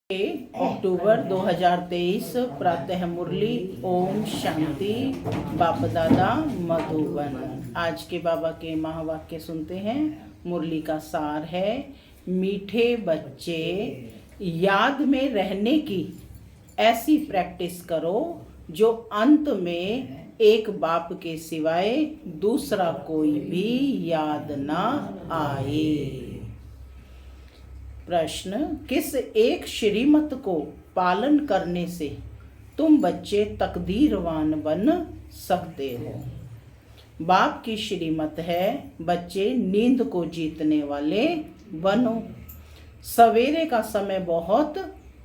अक्टूबर 2023 प्रातः मुरली। ओम शांति। बाबा दादा मधुबन। आज के बाबा के महावाक्य सुनते हैं। मुरली का सार है, मीठे बच्चे याद में रहने की ऐसी प्रैक्टिस करो जो अंत में एक बाप के सिवाय दूसरा कोई भी याद ना आए। प्रश्न, किस एक श्रीमत को पालन करने से तुम बच्चे तकदीरवान बन सकते हो? बाप की श्रीमत है, बच्चे नींद को जीतने वाले बनो। सवेरे का समय बहुत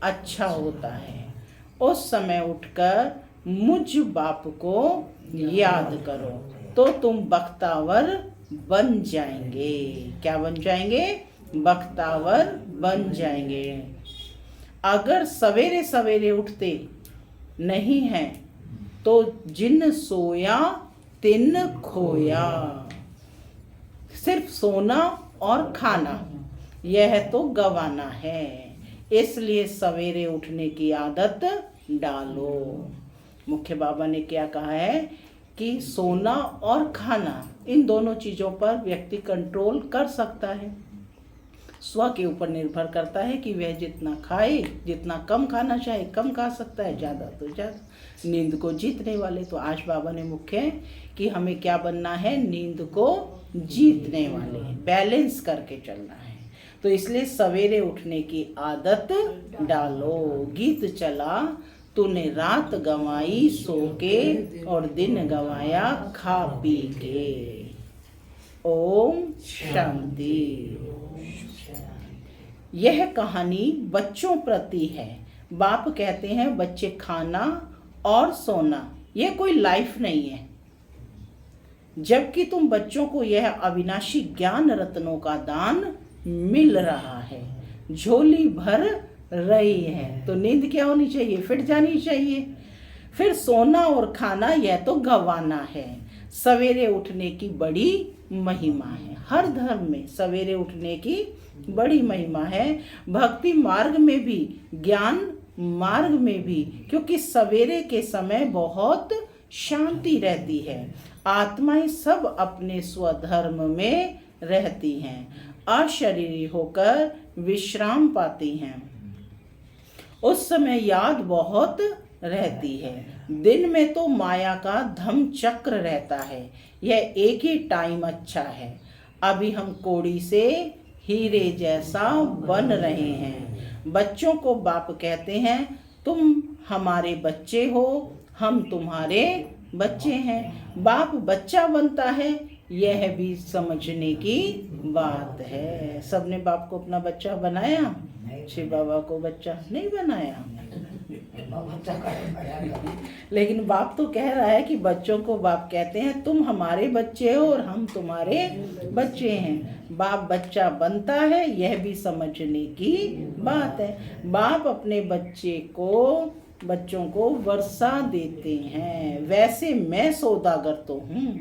अच्छा होता है, उस समय उठकर मुझ बाप को याद करो तो तुम बख्तावर बन जाएंगे। क्या बन जाएंगे? बख्तावर बन जाएंगे। अगर सवेरे सवेरे उठते नहीं हैं तो जिन सोया तिन खोया। सिर्फ सोना और खाना यह तो गंवाना है, इसलिए सवेरे उठने की आदत डालो। मुख्य बाबा ने क्या कहा है कि सोना और खाना, इन दोनों चीज़ों पर व्यक्ति कंट्रोल कर सकता है। स्व के ऊपर निर्भर करता है कि वह जितना खाए, जितना कम खाना चाहे कम खा सकता है, ज़्यादा तो ज़्यादा। नींद को जीतने वाले, तो आज बाबा ने मुख्य है कि हमें क्या बनना है? नींद को जीतने वाले, बैलेंस करके चलना है। तो इसलिए सवेरे उठने की आदत डालो। गीत चला, तूने रात गंवाई सो के और दिन गंवाया खा पी के। ओम शांति। यह कहानी बच्चों प्रति है। बाप कहते हैं बच्चे खाना और सोना यह कोई लाइफ नहीं है, जबकि तुम बच्चों को यह अविनाशी ज्ञान रत्नों का दान मिल रहा है, झोली भर रही है। तो नींद क्या होनी चाहिए? फिट जानी चाहिए। फिर सोना और खाना यह तो गंवाना है। सवेरे उठने की बड़ी महिमा है। हर धर्म में सवेरे उठने की बड़ी महिमा है, भक्ति मार्ग में भी, ज्ञान मार्ग में भी, क्योंकि सवेरे के समय बहुत शांति रहती है। आत्माएं सब अपने स्वधर्म में रहती हैं, अशरीरी होकर विश्राम पाती हैं। उस समय याद बहुत रहती है। दिन में तो माया का धम चक्र रहता है, यह एक ही टाइम अच्छा है। अभी हम कोड़ी से हीरे जैसा बन रहे हैं। बच्चों को बाप कहते हैं तुम हमारे बच्चे हो, हम तुम्हारे बच्चे हैं। बाप बच्चा बनता है, यह भी समझने की बात है। सबने बाप को अपना बच्चा बनाया? शिव बाबा को बच्चा नहीं बनाया। लेकिन बाप तो कह रहा है कि बच्चों को बाप कहते हैं तुम हमारे बच्चे हो और हम तुम्हारे बच्चे हैं। बाप बच्चा बनता है, यह भी समझने की बात है। बाप अपने बच्चों को वर्षा देते हैं। वैसे मैं सौदागर तो हूँ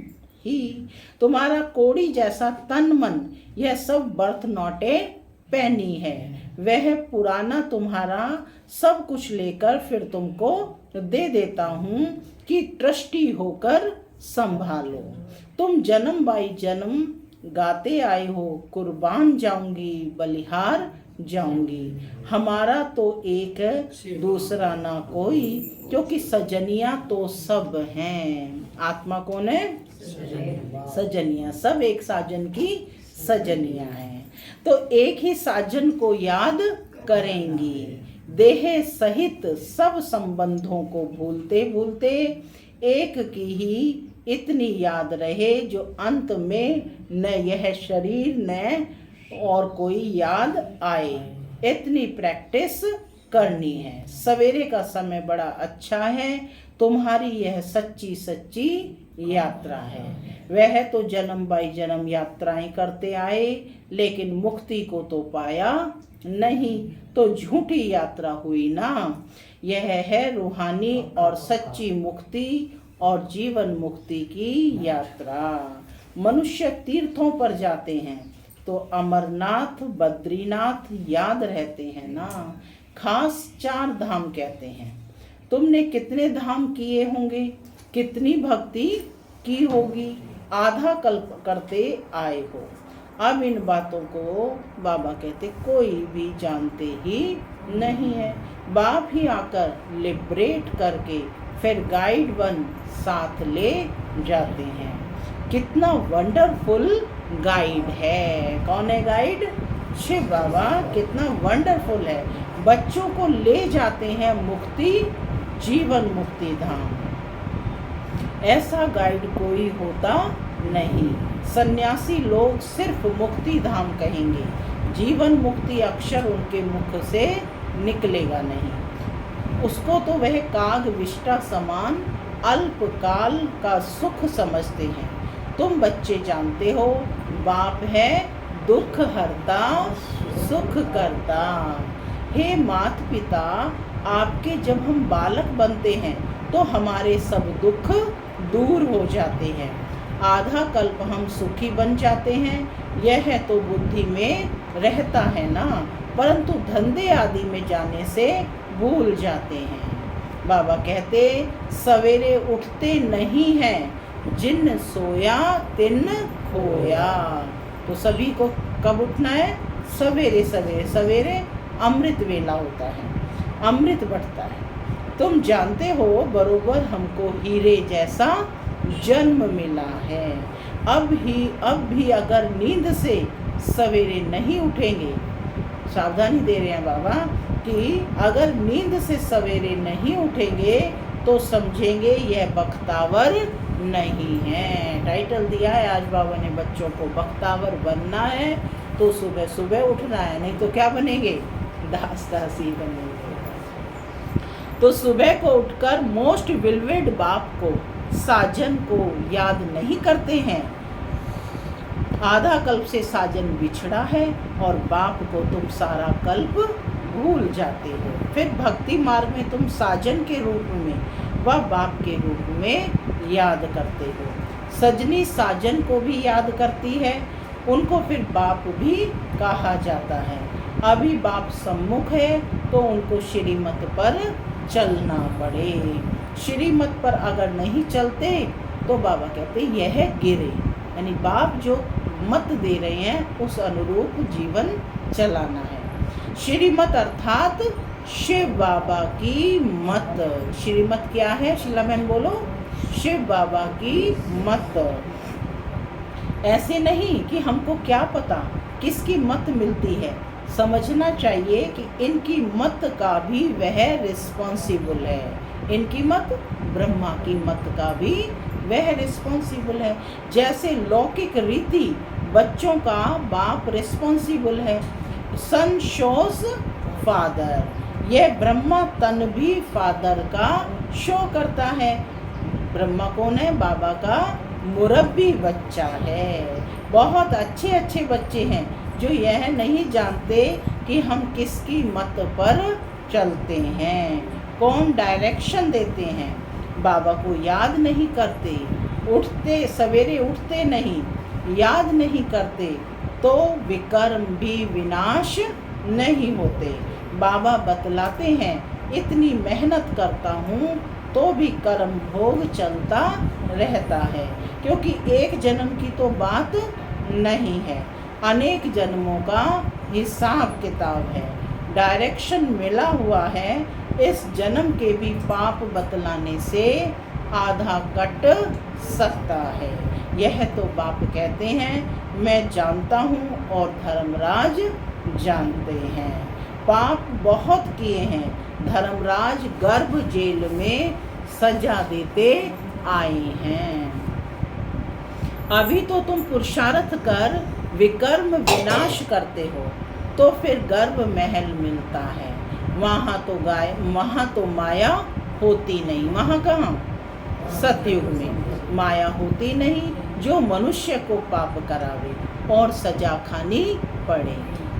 ही, तुम्हारा कोड़ी जैसा तन मन यह सब बर्थ नॉटे पैनी है। वह पुराना तुम्हारा सब कुछ लेकर फिर तुमको दे देता हूँ कि ट्रस्टी होकर संभालो। तुम जन्म बाई जन्म गाते आए हो, कुर्बान जाऊंगी बलिहार जाऊंगी। हमारा तो एक दूसरा ना कोई, क्योंकि सजनिया तो सब हैं। आत्मा कौन है? सजनिया। सब एक साजन की सजनिया है, तो एक ही साजन को याद करेंगी। देह सहित सब संबंधों को भूलते भूलते एक की ही इतनी याद रहे जो अंत में न यह शरीर न और कोई याद आए। इतनी प्रैक्टिस करनी है। सवेरे का समय बड़ा अच्छा है, तुम्हारी यह सच्ची सच्ची यात्रा है। वह तो जन्म बाई जन्म यात्राएं करते आए, लेकिन मुक्ति को तो पाया नहीं, तो झूठी यात्रा हुई ना। यह है रूहानी और सच्ची मुक्ति और जीवन मुक्ति की यात्रा। मनुष्य तीर्थों पर जाते हैं तो अमरनाथ बद्रीनाथ याद रहते हैं ना। खास 4 धाम कहते हैं। तुमने कितने धाम किए होंगे, कितनी भक्ति की होगी, आधा कल्प करते आए हो। अब इन बातों को बाबा कहते कोई भी जानते ही नहीं है। बाप ही आकर लिबरेट करके फिर गाइड बन साथ ले जाते हैं। कितना वंडरफुल गाइड है। कौन है गाइड? शिव बाबा। कितना वंडरफुल है। बच्चों को ले जाते हैं मुक्ति, जीवन मुक्ति धाम। ऐसा गाइड कोई होता नहीं। सन्यासी लोग सिर्फ मुक्ति धाम कहेंगे, जीवन मुक्ति अक्षर उनके मुख से निकलेगा नहीं। उसको तो वह काग विष्टा समान अल्पकाल का सुख समझते हैं। तुम बच्चे जानते हो, बाप है दुख हरता सुख करता। हे माता पिता, आपके जब हम बालक बनते हैं तो हमारे सब दुख दूर हो जाते हैं। आधा कल्प हम सुखी बन जाते हैं। यह तो बुद्धि में रहता है ना, परंतु धंधे आदि में जाने से भूल जाते हैं। बाबा कहते सवेरे उठते नहीं हैं, जिन सोया तिन खोया। तो सभी को कब उठना है? सवेरे सवेरे। सवेरे अमृत वेला होता है, अमृत बढ़ता है। तुम जानते हो बरोबर हमको हीरे जैसा जन्म मिला है। अब भी अगर नींद से सवेरे नहीं उठेंगे, सावधानी दे रहे हैं बाबा कि अगर नींद से सवेरे नहीं उठेंगे तो समझेंगे यह बख्तावर नहीं है। टाइटल दिया है आज बाबा ने बच्चों को, बख्तावर बनना है तो सुबह सुबह उठना है, नहीं तो क्या बनेंगे? दास दासी बनेंगे। तो सुबह को उठकर मोस्ट बिलवेड बाप को, साजन को याद नहीं करते हैं। आधा कल्प से साजन बिछड़ा है और बाप को तुम सारा कल्प भूल जाते हो। फिर भक्ति मार्ग में तुम साजन के रूप में व बाप के रूप में याद करते हो। सजनी साजन को भी याद करती है, उनको फिर बाप भी कहा जाता है। अभी बाप सम्मुख है तो उनको श्रीमत पर चलना पड़े। श्रीमत पर अगर नहीं चलते तो बाबा कहते यह गिरे। यानी बाप जो मत दे रहे हैं उस अनुरूप जीवन चलाना है। श्रीमत अर्थात शिव बाबा की मत। श्रीमत क्या है? शीला बहन बोलो। शिव बाबा की मत। ऐसे नहीं कि हमको क्या पता किसकी मत मिलती है। समझना चाहिए कि इनकी मत का भी वह रिस्पॉन्सिबल है। इनकी मत, ब्रह्मा की मत का भी वह रिस्पॉन्सिबल है। जैसे लौकिक रीति बच्चों का बाप रिस्पॉन्सिबल है, सन शोज फादर। यह ब्रह्मा तन भी फादर का शो करता है। ब्रह्मा कौन है? बाबा का मुरब्बी बच्चा है। बहुत अच्छे अच्छे बच्चे हैं जो यह नहीं जानते कि हम किसकी मत पर चलते हैं, कौन डायरेक्शन देते हैं। बाबा को याद नहीं करते, उठते सवेरे उठते नहीं, याद नहीं करते तो विकर्म भी विनाश नहीं होते। बाबा बतलाते हैं इतनी मेहनत करता हूँ तो भी कर्म भोग चलता रहता है, क्योंकि एक जन्म की तो बात नहीं है, अनेक जन्मों का हिसाब किताब है। डायरेक्शन मिला हुआ है। इस जन्म के भी पाप बतलाने से आधा कट सकता है। यह तो बाप कहते हैं मैं जानता हूँ और धर्मराज जानते हैं। पाप बहुत किए हैं, धर्मराज गर्भ जेल में सजा देते आए हैं। अभी तो तुम पुरुषार्थ कर विकर्म विनाश करते हो तो फिर गर्भ महल मिलता है। वहाँ तो माया होती नहीं। वहाँ कहाँ? सतयुग में माया होती नहीं जो मनुष्य को पाप करावे और सजा खानी पड़े।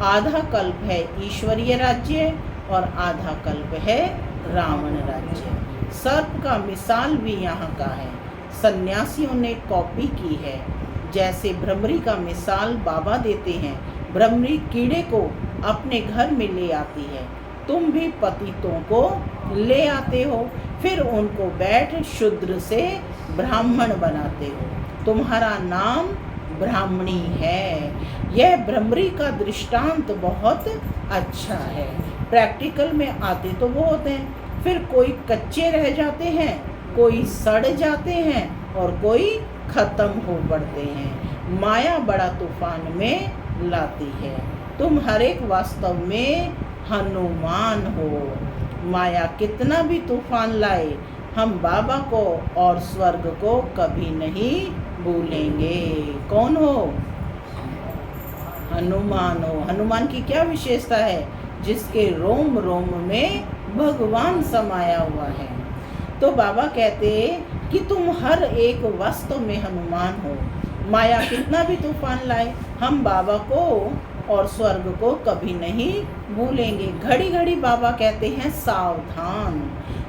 आधा कल्प है ईश्वरीय राज्य और आधा कल्प है रावण राज्य। सर्प का मिसाल भी यहाँ का है, सन्यासियों ने कॉपी की है। जैसे भ्रमरी का मिसाल बाबा देते हैं। भ्रमरी कीड़े को अपने घर में ले आती है, तुम भी पतितों को ले आते हो, फिर उनको बैठ शूद्र से ब्राह्मण बनाते हो। तुम्हारा नाम ब्राह्मणी है। यह भ्रमरी का दृष्टांत बहुत अच्छा है। प्रैक्टिकल में आते तो बहुत हैं, फिर कोई कच्चे रह जाते हैं, कोई सड़ जाते हैं और कोई खत्म हो पड़ते हैं। माया बड़ा तूफान में लाती है। तुम हर एक वास्तव में हनुमान हो। माया कितना भी तूफान लाए, हम बाबा को और स्वर्ग को कभी नहीं भूलेंगे। कौन हो? हनुमान हो। हनुमान की क्या विशेषता है? जिसके रोम रोम में भगवान समाया हुआ है। तो बाबा कहते कि तुम हर एक वास्तव में हनुमान हो। माया कितना भी तूफान लाए, हम बाबा को और स्वर्ग को कभी नहीं भूलेंगे। घड़ी घड़ी बाबा कहते हैं सावधान।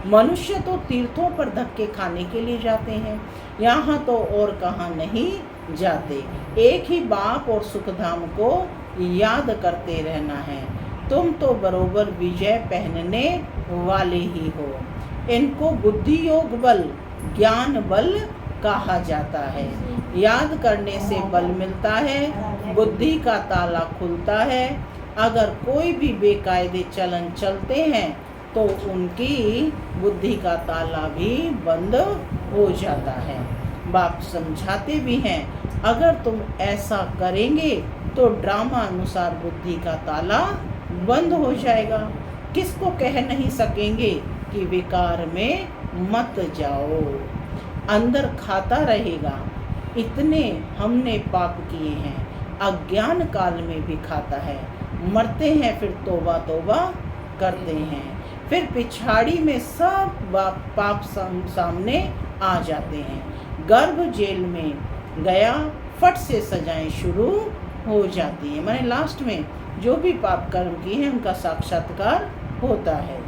मनुष्य तो तीर्थों पर धक्के खाने के लिए जाते हैं, यहाँ तो और कहाँ नहीं जाते। एक ही बाप और सुखधाम को याद करते रहना है। तुम तो बरोबर विजय पहनने वाले ही हो। इनको बुद्धि योग बल, ज्ञान बल कहा जाता है। याद करने से बल मिलता है, बुद्धि का ताला खुलता है। अगर कोई भी बेकायदे चलन चलते हैं तो उनकी बुद्धि का ताला भी बंद हो जाता है। बाप समझाते भी हैं, अगर तुम ऐसा करेंगे तो ड्रामा अनुसार बुद्धि का ताला बंद हो जाएगा। किसको कह नहीं सकेंगे कि विकार में मत जाओ, अंदर खाता रहेगा। इतने हमने पाप किए हैं, अज्ञान काल में भी खाता है। मरते हैं फिर तौबा तौबा करते हैं, फिर पिछाड़ी में सब पाप सामने आ जाते हैं। गर्भ जेल में गया, फट से सजाएं शुरू हो जाती हैं। मैंने लास्ट में जो भी पाप कर्म किए हैं उनका साक्षात्कार होता है।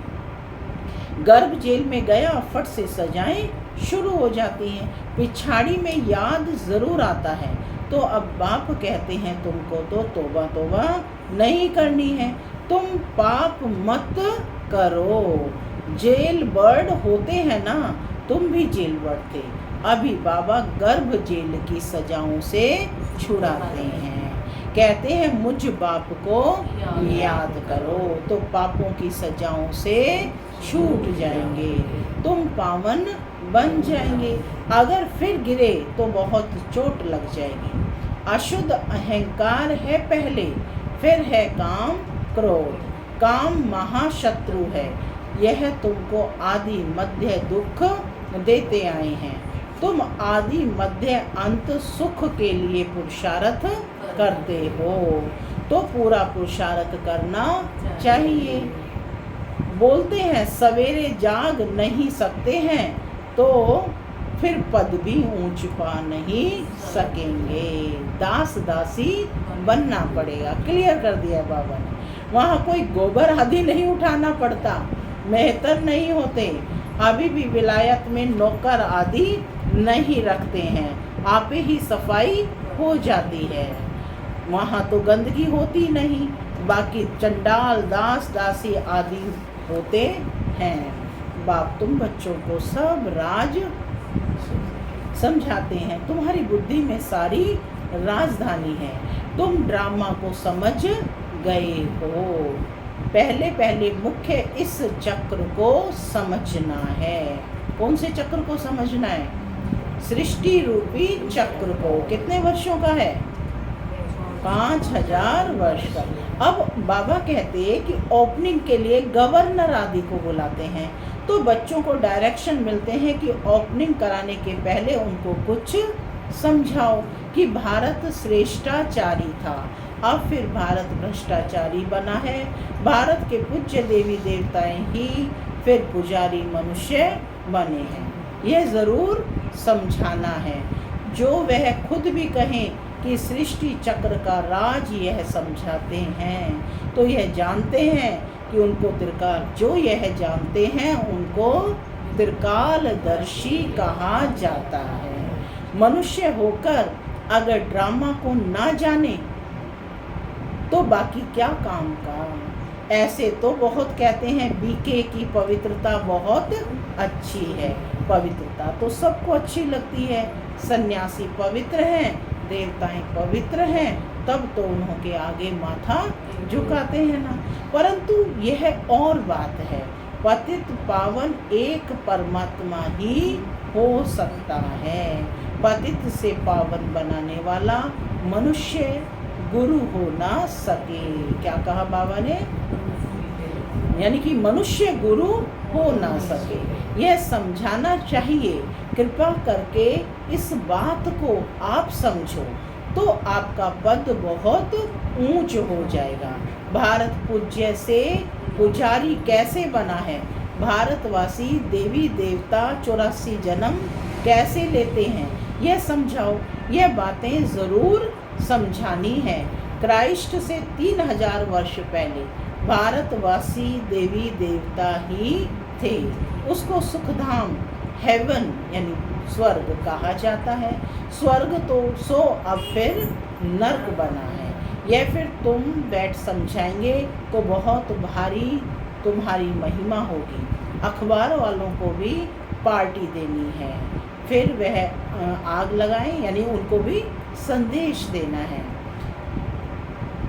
गर्भ जेल में गया, फट से सजाएं शुरू हो जाती हैं। पिछाड़ी में याद ज़रूर आता है। तो अब बाप कहते हैं तुमको तो तौबा तौबा नहीं करनी है, तुम पाप मत करो। जेल बर्ड होते हैं ना, तुम भी जेल बर्ड थे। अभी बाबा गर्भ जेल की सजाओं से छुड़ाते हैं। कहते हैं मुझ बाप को याद करो तो पापों की सजाओं से छूट जाएंगे, तुम पावन बन जाएंगे। अगर फिर गिरे तो बहुत चोट लग जाएगी। अशुद्ध अहंकार है पहले, फिर है काम क्रोध। काम महाशत्रु है, यह तुमको आदि मध्य दुख देते आए हैं। तुम आदि मध्य अंत सुख के लिए पुरुषार्थ करते हो, तो पूरा पुरुषार्थ करना चाहिए। बोलते हैं सवेरे जाग नहीं सकते हैं तो फिर पद भी ऊंच पा नहीं सकेंगे। दास दासी बनना पड़ेगा। क्लियर कर दिया बाबा ने। वहाँ कोई गोबर आदि नहीं उठाना पड़ता, मेहतर नहीं होते। अभी भी विलायत में नौकर आदि नहीं रखते हैं, आप ही सफाई हो जाती है। वहाँ तो गंदगी होती नहीं, बाकी चंडाल दास दासी आदि होते हैं। बाप तुम बच्चों को सब राज समझाते हैं। तुम्हारी बुद्धि में सारी राजधानी है, तुम ड्रामा को समझ गए हो। पहले पहले मुख्य इस चक्र को समझना है। कौन से चक्र को समझना है? सृष्टि रूपी चक्र को। कितने वर्षों का है? 5000 वर्ष का। अब बाबा कहते हैं कि ओपनिंग के लिए गवर्नर आदि को बुलाते हैं, तो बच्चों को डायरेक्शन मिलते हैं कि ओपनिंग कराने के पहले उनको कुछ समझाओ कि भारत श्रेष्ठाचारी था, अब फिर भारत भ्रष्टाचारी बना है। भारत के पूज्य देवी देवताएं ही फिर पुजारी मनुष्य बने हैं। यह ज़रूर समझाना है। जो वह खुद भी कहें कि सृष्टि चक्र का राज यह समझाते हैं, तो यह जानते हैं कि उनको त्रिकाल, जो यह जानते हैं उनको त्रिकालदर्शी कहा जाता है। मनुष्य होकर अगर ड्रामा को ना जाने तो बाकी क्या काम का। ऐसे तो बहुत कहते हैं बीके की पवित्रता बहुत अच्छी है। पवित्रता तो सबको अच्छी लगती है, सन्यासी पवित्र हैं, देवताएं पवित्र हैं, तब तो उनके आगे माथा झुकाते हैं ना। परंतु यह और बात है, पतित पावन एक परमात्मा ही हो सकता है। पतित से पावन बनाने वाला मनुष्य गुरु हो ना सके। क्या कहा बाबा ने? यानी कि मनुष्य गुरु हो ना सके, यह समझाना चाहिए। कृपा करके इस बात को आप समझो तो आपका पद बहुत ऊंच हो जाएगा। भारत पूज्य से पुजारी कैसे बना है? भारतवासी देवी देवता 84 जन्म कैसे लेते हैं, यह समझाओ। यह बातें ज़रूर समझानी है। क्राइस्ट से 3000 वर्ष पहले भारतवासी देवी देवता ही थे। उसको सुखधाम, हेवन यानी स्वर्ग कहा जाता है। स्वर्ग तो सो अब फिर नर्क बना है। यह फिर तुम बैठ समझाएंगे तो बहुत भारी तुम्हारी महिमा होगी। अखबार वालों को भी पार्टी देनी है। फिर वह आग लगाएं, यानी उनको भी संदेश देना है।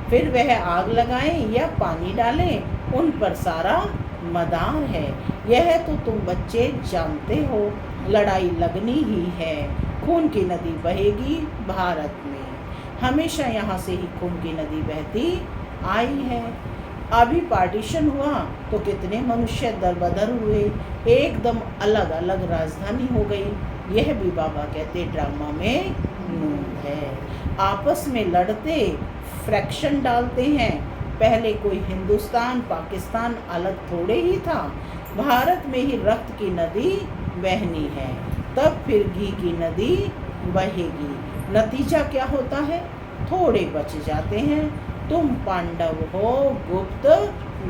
फिर वह आग लगाएं या पानी डालें, उन पर सारा मदार है। यह तो तुम बच्चे जानते हो, लड़ाई लगनी ही है। खून की नदी बहेगी भारत में, हमेशा यहाँ से ही खून की नदी बहती आई है। अभी पार्टीशन हुआ तो कितने मनुष्य दरबदर हुए, एकदम अलग अलग राजधानी हो गई। यह भी बाबा कहते ड्रामा में नून है। आपस में लड़ते, फ्रैक्शन डालते हैं। पहले कोई हिंदुस्तान पाकिस्तान अलग थोड़े ही था, भारत में ही रक्त की नदी बहनी है, तब फिर घी की नदी बहेगी। नतीजा क्या होता है? थोड़े बच जाते हैं। तुम पांडव हो गुप्त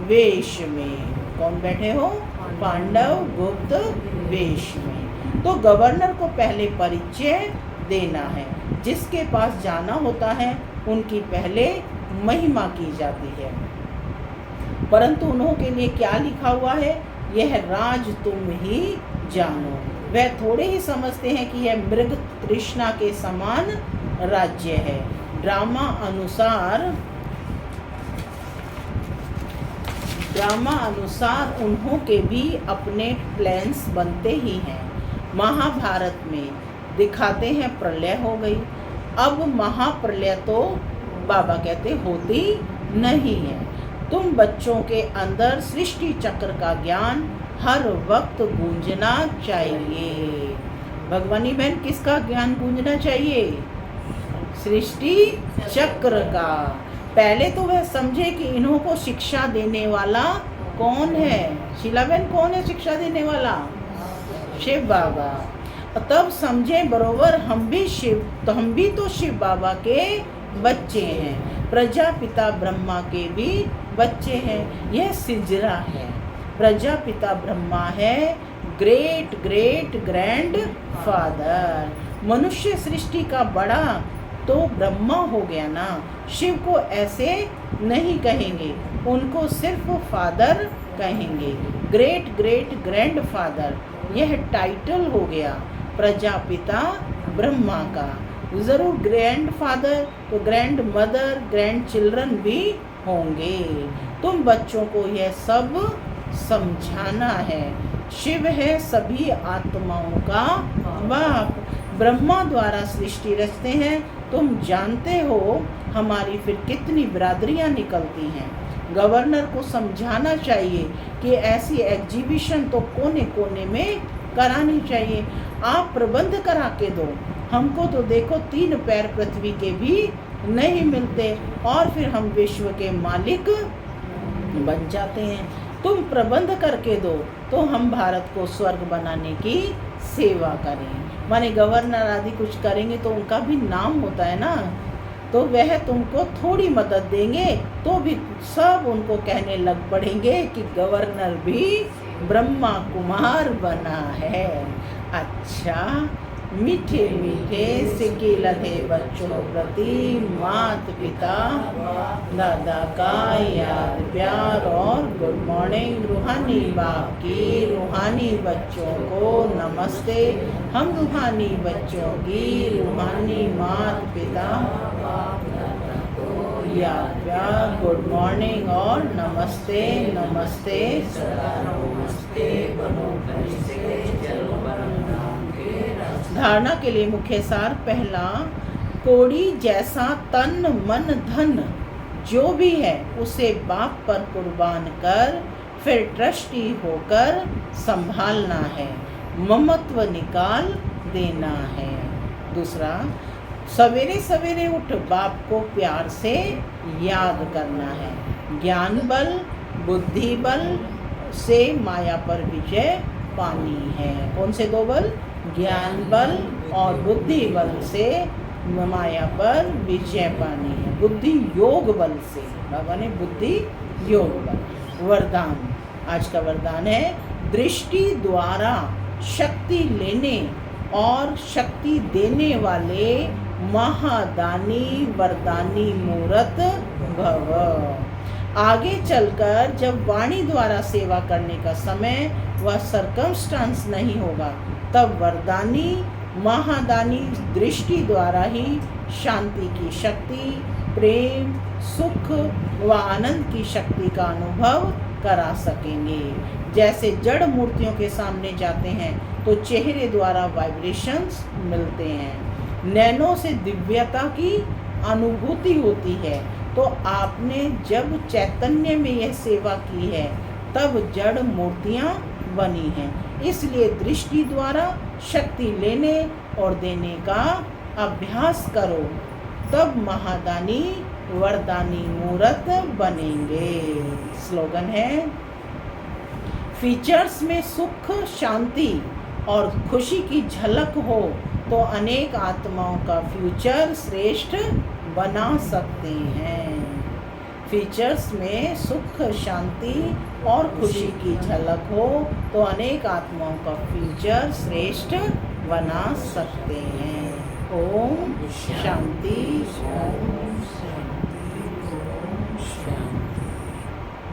वेश में। कौन बैठे हो? पांडव गुप्त वेश में। तो गवर्नर को पहले परिचय देना है। जिसके पास जाना होता है उनकी पहले महिमा की जाती है। परंतु उन्होंने लिए क्या लिखा हुआ है? यह राज तुम ही जानो। वह थोड़े ही समझते हैं कि यह मृग तृष्णा के समान राज्य है। ड्रामा अनुसार उन्हों के भी अपने प्लान्स बनते ही हैं। महाभारत में दिखाते हैं प्रलय हो गई। अब महाप्रलय तो बाबा कहते होती नहीं है। तुम बच्चों के अंदर सृष्टि चक्र का ज्ञान हर वक्त गूंजना चाहिए। भगवानी बहन, किसका ज्ञान गूंजना चाहिए? सृष्टि चक्र का। पहले तो वह समझे कि इन्हों को शिक्षा देने वाला कौन है। शीला बहन, कौन है शिक्षा देने वाला? शिव बाबा। तब समझे बरोबर हम भी तो शिव बाबा के बच्चे हैं। प्रजापिता ब्रह्मा के भी बच्चे हैं। यह सिजरा है। प्रजापिता ब्रह्मा है ग्रेट ग्रेट ग्रैंड फादर। मनुष्य सृष्टि का बड़ा तो ब्रह्मा हो गया ना। शिव को ऐसे नहीं कहेंगे, उनको सिर्फ फादर कहेंगे। ग्रेट ग्रेट ग्रैंड फादर, यह टाइटल हो गया प्रजापिता ब्रह्मा का। ज़रूर ग्रैंड फादर तो ग्रैंड मदर, ग्रैंड चिल्ड्रन भी होंगे। तुम बच्चों को यह सब समझाना है। शिव है सभी आत्माओं का बाप। ब्रह्मा द्वारा सृष्टि रचते हैं। तुम जानते हो हमारी फिर कितनी बिरादरियां निकलती हैं। गवर्नर को समझाना चाहिए कि ऐसी एग्जीबिशन तो कोने कोने में करानी चाहिए। आप प्रबंध करा के दो। हमको तो देखो 3 पैर पृथ्वी के भी नहीं मिलते और फिर हम विश्व के मालिक बन जाते हैं। तुम प्रबंध करके दो तो हम भारत को स्वर्ग बनाने की सेवा करें। माने गवर्नर आदि कुछ करेंगे तो उनका भी नाम होता है ना, तो वह तुमको थोड़ी मदद देंगे तो भी सब उनको कहने लग पड़ेंगे कि गवर्नर भी ब्रह्मा कुमार बना है। अच्छा, मीठे मीठे सिक्के लगे बच्चों प्रति मात पिता दादा का याद प्यार और गुड मॉर्निंग। रूहानी बाप की रूहानी बच्चों को नमस्ते। हम रूहानी बच्चों की रूहानी मात पिता याद प्यार गुड मॉर्निंग और नमस्ते नमस्ते नमस्ते। धारणा के लिए मुख्य सार। पहला, कोड़ी जैसा तन मन धन जो भी है उसे बाप पर कुर्बान कर फिर ट्रस्टी होकर संभालना है, ममत्व निकाल देना है। दूसरा, सवेरे सवेरे उठ बाप को प्यार से याद करना है। ज्ञान बल बुद्धि बल से माया पर विजय पानी है। कौन से दो बल? ज्ञान बल और बुद्धि बल से माया पर विजय पानी है। बुद्धि योग बल से, बाबा ने बुद्धि योग बल। वरदान, आज का वरदान है दृष्टि द्वारा शक्ति लेने और शक्ति देने वाले महादानी वरदानी मूर्त भव। आगे चलकर जब वाणी द्वारा सेवा करने का समय वह सर्कमस्टांस नहीं होगा, तब वरदानी महादानी दृष्टि द्वारा ही शांति की शक्ति, प्रेम, सुख व आनंद की शक्ति का अनुभव करा सकेंगे। जैसे जड़ मूर्तियों के सामने जाते हैं तो चेहरे द्वारा वाइब्रेशंस मिलते हैं, नैनों से दिव्यता की अनुभूति होती है। तो आपने जब चैतन्य में यह सेवा की है तब जड़ मूर्तियाँ बनी हैं। इसलिए दृष्टि द्वारा शक्ति लेने और देने का अभ्यास करो, तब महादानी वरदानी मूर्त बनेंगे। स्लोगन है, फीचर्स में सुख शांति और खुशी की झलक हो तो अनेक आत्माओं का फ्यूचर श्रेष्ठ बना सकते हैं। फीचर्स में सुख शांति और खुशी की झलक हो तो अनेक आत्माओं का फ्यूचर श्रेष्ठ बना सकते हैं। ओम शांति, ओम शांति, ओम शांति।